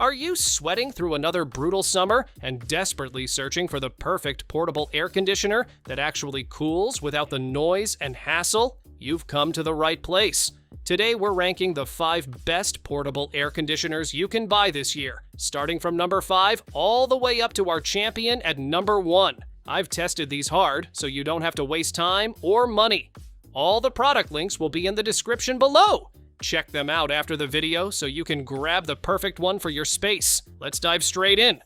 Are you sweating through another brutal summer and desperately searching for the perfect portable air conditioner that actually cools without the noise and hassle? You've come to the right place. Today we're ranking the 5 best portable air conditioners you can buy this year, starting from number 5 all the way up to our champion at number 1. I've tested these hard, so you don't have to waste time or money. All the product links will be in the description below. Check them out after the video so you can grab the perfect one for your space. Let's dive straight in.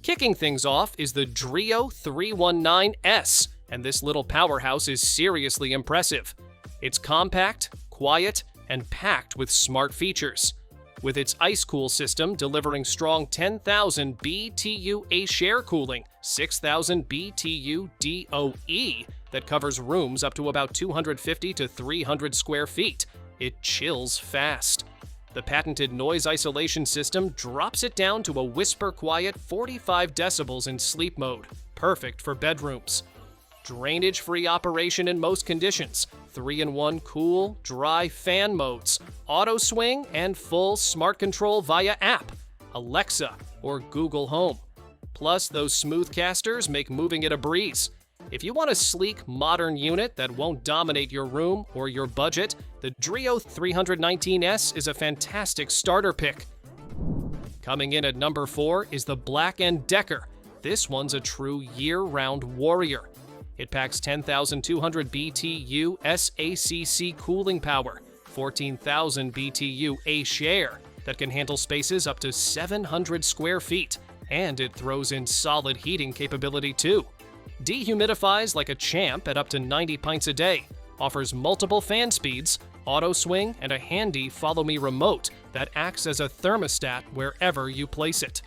Kicking things off is the DREO 319S, and this little powerhouse is seriously impressive. It's compact, quiet, and packed with smart features. With its ice-cool system delivering strong 10,000 BTU A-share cooling, 6,000 BTU DOE that covers rooms up to about 250 to 300 square feet, it chills fast. The patented noise isolation system drops it down to a whisper-quiet 45 decibels in sleep mode, perfect for bedrooms. Drainage-free operation in most conditions, 3-in-1 cool, dry fan modes, auto swing, and full smart control via app, Alexa, or Google Home. Plus, those smooth casters make moving it a breeze. If you want a sleek, modern unit that won't dominate your room or your budget, the DREO 319S is a fantastic starter pick. Coming in at number 4 is the BLACK+DECKER. This one's a true year-round warrior. It packs 10,200 BTU SACC cooling power, 14,000 BTU A-share that can handle spaces up to 700 square feet, and it throws in solid heating capability too. Dehumidifies like a champ at up to 90 pints a day, offers multiple fan speeds, auto swing, and a handy follow me remote that acts as a thermostat wherever you place it.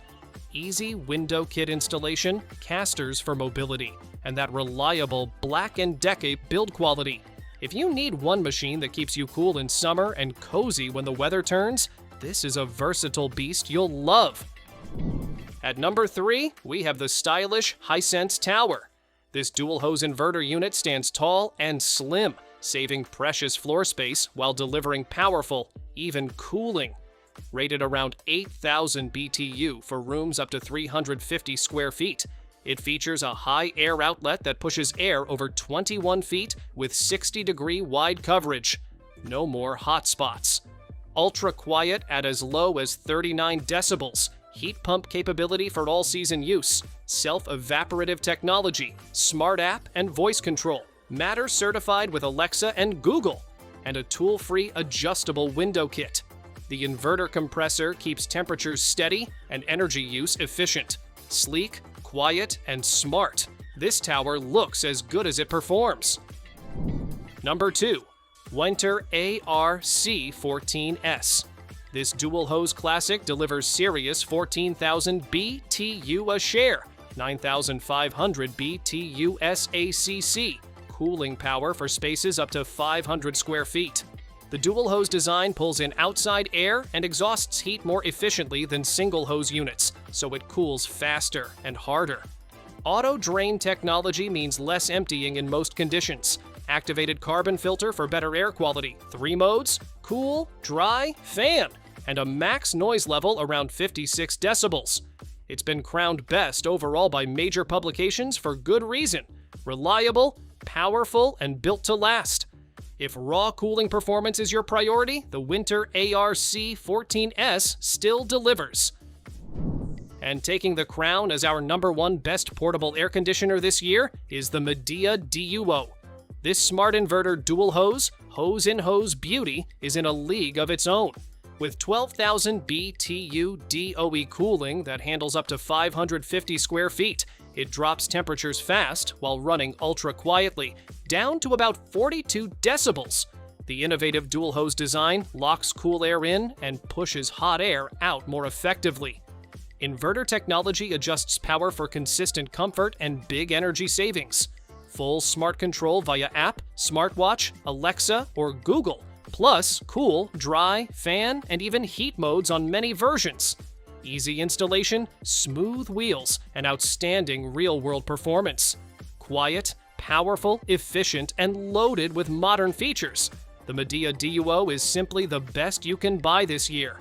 Easy window kit installation, casters for mobility, and that reliable BLACK+DECKER build quality. If you need one machine that keeps you cool in summer and cozy when the weather turns, this is a versatile beast you'll love. At number 3, we have the stylish Hisense Tower. This dual-hose inverter unit stands tall and slim, saving precious floor space while delivering powerful, even cooling. Rated around 8,000 BTU for rooms up to 350 square feet, it features a high air outlet that pushes air over 21 feet with 60-degree wide coverage. No more hot spots. Ultra quiet at as low as 39 decibels. Heat pump capability for all-season use, self-evaporative technology, smart app and voice control, Matter certified with Alexa and Google, and a tool-free adjustable window kit. The inverter compressor keeps temperatures steady and energy use efficient. Sleek, quiet, and smart, this tower looks as good as it performs. Number 2. Whynter ARC-14S. This dual-hose classic delivers serious 14,000 BTU a share, 9,500 BTU SACC, cooling power for spaces up to 500 square feet. The dual-hose design pulls in outside air and exhausts heat more efficiently than single-hose units, so it cools faster and harder. Auto-drain technology means less emptying in most conditions. Activated carbon filter for better air quality, 3 modes, cool, dry, fan, and a max noise level around 56 decibels. It's been crowned best overall by major publications for good reason. Reliable, powerful, and built to last. If raw cooling performance is your priority, the Whynter ARC-14S still delivers. And taking the crown as our number 1 best portable air conditioner this year is the Midea DUO. This smart inverter dual hose-in-hose beauty is in a league of its own. With 12,000 BTU DOE cooling that handles up to 550 square feet, it drops temperatures fast while running ultra quietly, down to about 42 decibels. The innovative dual hose design locks cool air in and pushes hot air out more effectively. Inverter technology adjusts power for consistent comfort and big energy savings. Full smart control via app, smartwatch, Alexa, or Google. Plus cool, dry, fan, and even heat modes on many versions. Easy installation, smooth wheels, and outstanding real-world performance. Quiet, powerful, efficient, and loaded with modern features. The Midea DUO is simply the best you can buy this year.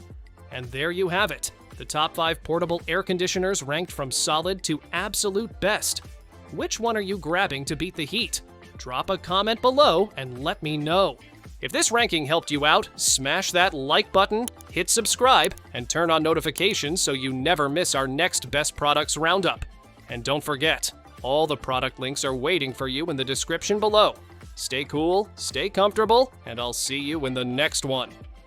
And there you have it, The top 5 portable air conditioners ranked from solid to absolute best. Which one are you grabbing to beat the heat? Drop a comment below and let me know. If this ranking helped you out, smash that like button, hit subscribe, and turn on notifications so you never miss our next Best Products Roundup. And don't forget, all the product links are waiting for you in the description below. Stay cool, stay comfortable, and I'll see you in the next one.